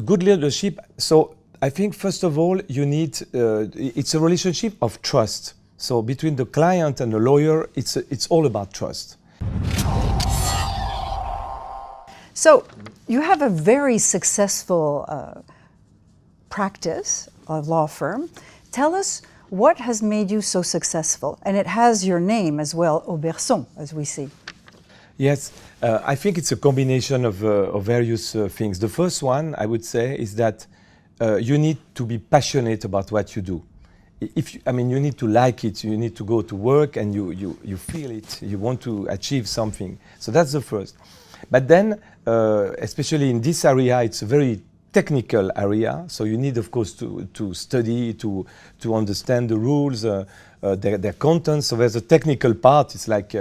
Good leadership. So I think first of all you need. It's a relationship of trust. So between the client and the lawyer, it's all about trust. So you have a very successful practice, a law firm. Tell us what has made you so successful, and it has your name as well, Oberson, as we see. Yes, I think it's a combination of various things. The first one, I would say, is that you need to be passionate about what you do. You need to like it. You need to go to work and you feel it. You want to achieve something. So that's the first. But then, especially in this area, it's a very technical area. So you need, of course, to study, to understand the rules, their contents. So there's a technical part. It's like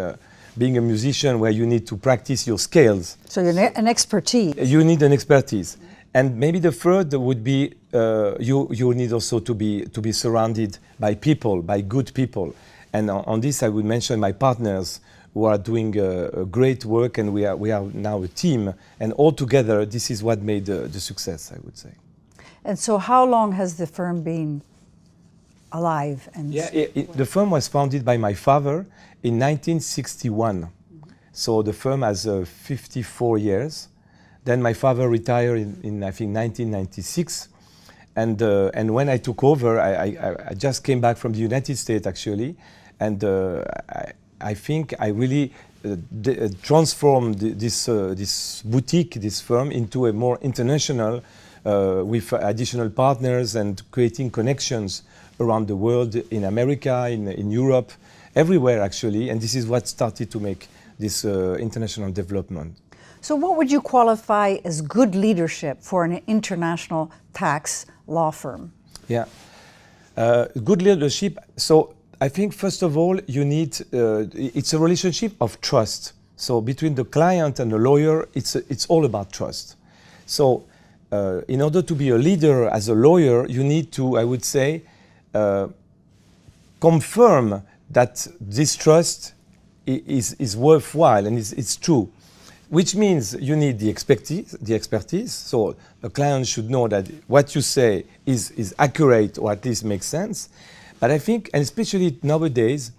being a musician where you need to practice your scales. So you need an expertise. You need an expertise. And maybe the third would be you need also to be surrounded by people, by good people. And on this, I would mention my partners who are doing great work, and we are now a team. And all together, this is what made the success, I would say. And so how long has the firm been alive? And the firm was founded by my father in 1961. Mm-hmm. So the firm has 54 years. Then my father retired in I think 1996, and when I took over, I just came back from the United States actually, and I think I really transformed this boutique, this firm, into a more international, with additional partners and creating connections around the world, in America, in Europe, everywhere actually, and this is what started to make this international development. So what would you qualify as good leadership for an international tax law firm? Yeah, good leadership. So I think first of all you need, it's a relationship of trust. So between the client and the lawyer, it's all about trust. So in order to be a leader as a lawyer, you need to, I would say, confirm that this trust is worthwhile and it's true. Which means you need the expertise. So the client should know that what you say is accurate, or at least makes sense. But I think, and especially nowadays,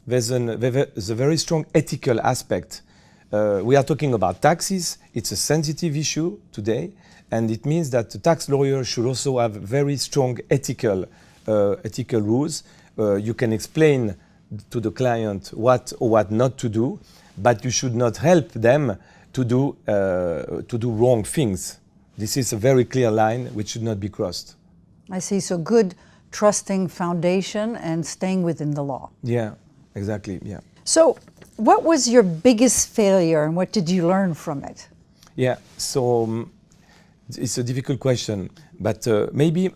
there's a very strong ethical aspect. We are talking about taxes. It's a sensitive issue today, and it means that the tax lawyer should also have very strong ethical rules. You can explain to the client what or what not to do, but you should not help them to do wrong things. This is a very clear line which should not be crossed. I see. So good, trusting foundation and staying within the law. Yeah, exactly. Yeah. So what was your biggest failure and what did you learn from it? Yeah. So it's a difficult question, but maybe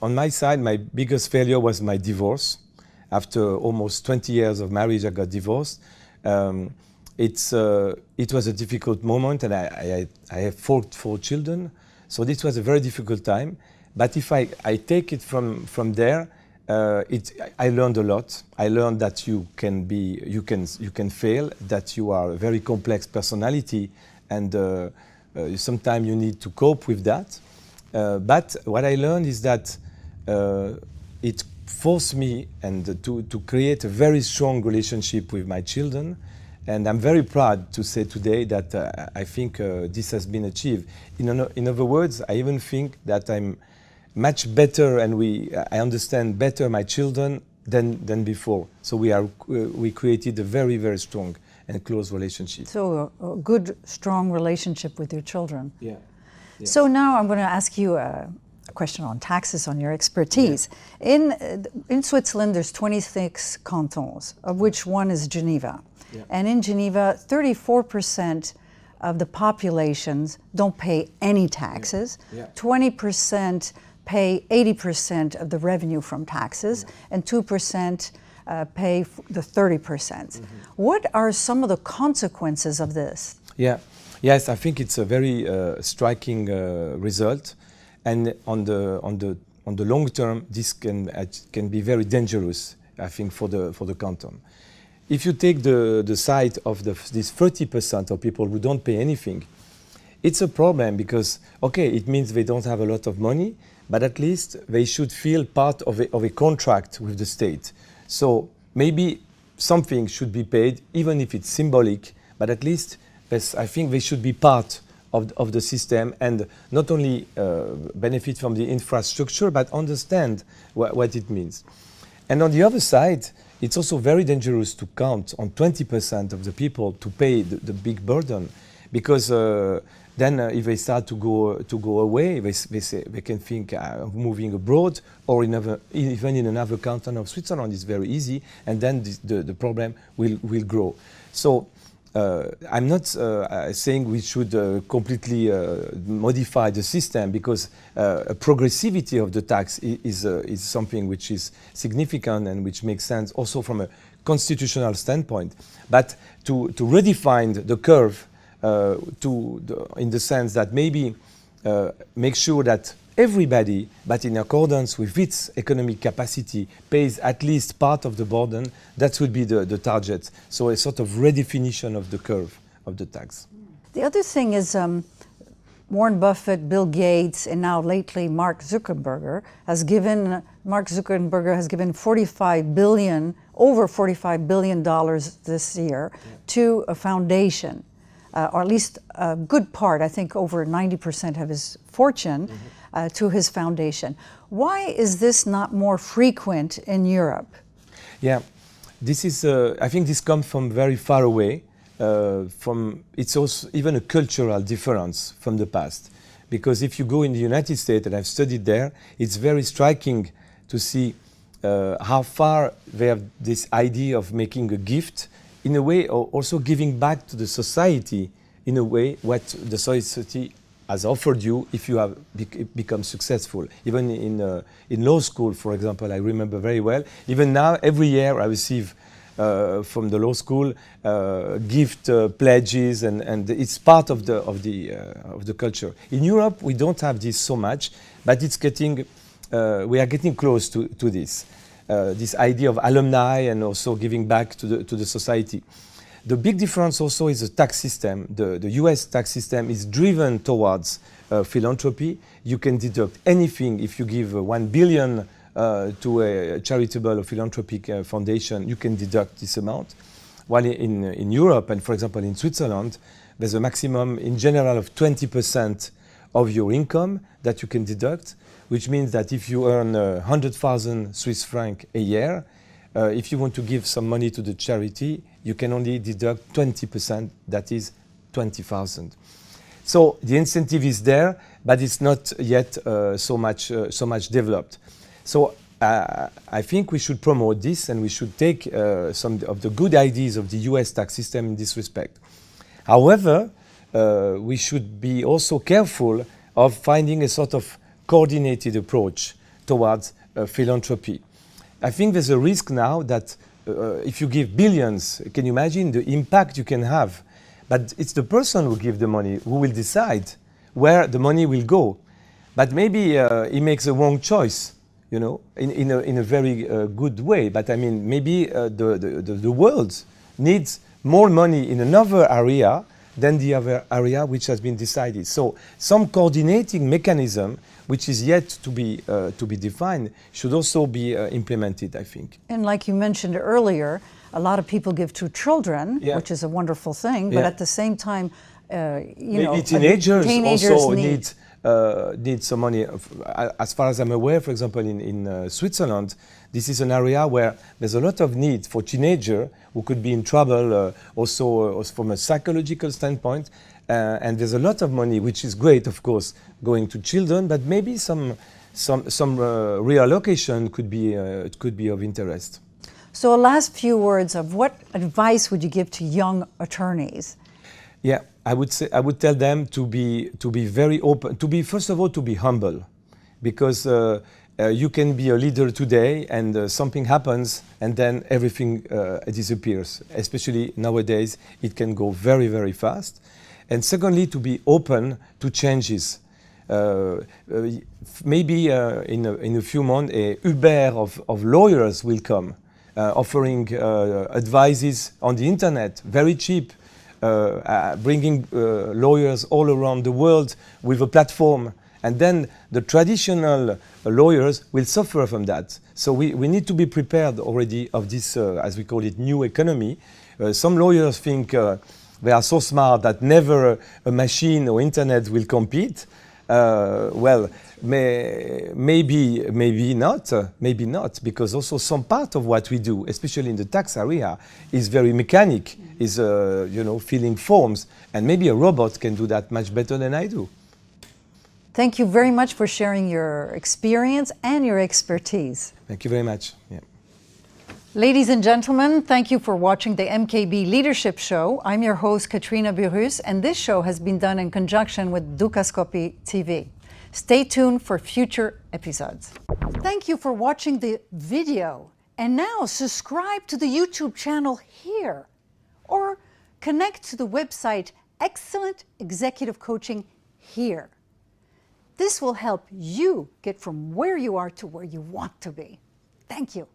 on my side, my biggest failure was my divorce. After almost 20 years of marriage, I got divorced. It was a difficult moment, and I have four children, so this was a very difficult time. But if I take it from there, I learned a lot. I learned that you can fail, that you are a very complex personality, and sometimes you need to cope with that. But what I learned is that it forced me to create a very strong relationship with my children. And I'm very proud to say today that I think this has been achieved. In other words, I even think that I'm much better and I understand better my children than before. So we created a very, very strong and close relationship. So a good, strong relationship with your children. Yeah. Yes. So now I'm going to ask you a question on taxes, on your expertise. Yeah. In Switzerland, there's 26 cantons, of which one is Geneva. Yeah. And in Geneva, 34% of the populations don't pay any taxes. Yeah. Yeah. 20% pay 80% of the revenue from taxes, and 2% pay the 30%. Mm-hmm. What are some of the consequences of this? Yeah. Yes, I think it's a very striking result, and on the long term, this can be very dangerous. I think for the canton. If you take the side of this 30% of people who don't pay anything, it's a problem because, okay, it means they don't have a lot of money, but at least they should feel part of a contract with the state. So maybe something should be paid, even if it's symbolic, but at least I think they should be part of the system and not only benefit from the infrastructure, but understand what it means. And on the other side, it's also very dangerous to count on 20% of the people to pay the big burden, because then if they start to go away, they can think of moving abroad or even in another canton of Switzerland. Is very easy, and then the problem will grow. So I'm not saying we should completely modify the system, because a progressivity of the tax is something which is significant and which makes sense also from a constitutional standpoint. But to redefine the curve in the sense that maybe make sure that everybody, but in accordance with its economic capacity, pays at least part of the burden, that would be the target. So a sort of redefinition of the curve of the tax. The other thing is Warren Buffett, Bill Gates, and now lately Mark Zuckerberg has given over $45 billion this year to a foundation, or at least a good part, I think over 90% of his fortune, to his foundation. Why is this not more frequent in Europe? Yeah, this is. I think this comes from very far away. It's also even a cultural difference from the past, because if you go in the United States, and I've studied there, it's very striking to see how far they have this idea of making a gift, in a way, or also giving back to the society in a way what the society has offered you if you have become successful. Even in law school, for example, I remember very well. Even now, every year I receive from the law school gift pledges, and it's part of the culture. In Europe, we don't have this so much, but it's getting. We are getting close to this. This idea of alumni and also giving back to the society. The big difference also is the tax system. The US tax system is driven towards philanthropy. You can deduct anything. If you give 1 billion to a charitable or philanthropic foundation, you can deduct this amount. While in Europe, and for example in Switzerland, there's a maximum in general of 20% of your income that you can deduct, which means that if you earn 100,000 Swiss francs a year, if you want to give some money to the charity, you can only deduct 20%, that is 20,000. So the incentive is there, but it's not yet so much developed. So I think we should promote this, and we should take some of the good ideas of the US tax system in this respect. However, we should be also careful of finding a sort of coordinated approach towards philanthropy. I think there's a risk now that if you give billions, can you imagine the impact you can have? But it's the person who gives the money who will decide where the money will go. But maybe he makes a wrong choice, you know, in a very good way. But I mean, maybe the world needs more money in another area than the other area which has been decided. So some coordinating mechanism, which is yet to be defined, should also be implemented, I think. And like you mentioned earlier, a lot of people give to children, which is a wonderful thing, but at the same time, teenagers also need some money. As far as I'm aware, for example, in Switzerland, this is an area where there's a lot of need for teenagers who could be in trouble, also from a psychological standpoint. And there's a lot of money, which is great, of course, going to children, but maybe some reallocation could be of interest. So, a last few words of what advice would you give to young attorneys? Yeah, I would tell them to be very open, first of all, to be humble, because you can be a leader today and something happens and then everything disappears. Especially nowadays, it can go very, very fast. And secondly, to be open to changes. Maybe in a few months, a Uber of lawyers will come, offering advices on the internet, very cheap, bringing lawyers all around the world with a platform. And then the traditional lawyers will suffer from that. So we need to be prepared already of this, as we call it, new economy. Some lawyers think they are so smart that never a machine or internet will compete. Well, maybe not, because also some part of what we do, especially in the tax area, is very mechanic, is filling forms, and maybe a robot can do that much better than I do. Thank you very much for sharing your experience and your expertise. Thank you very much. Yeah. Ladies and gentlemen, thank you for watching the MKB Leadership Show. I'm your host, Katrina Burrus, and this show has been done in conjunction with Dukascopy TV. Stay tuned for future episodes. Thank you for watching the video. And now subscribe to the YouTube channel here, or connect to the website Excellent Executive Coaching here. This will help you get from where you are to where you want to be. Thank you.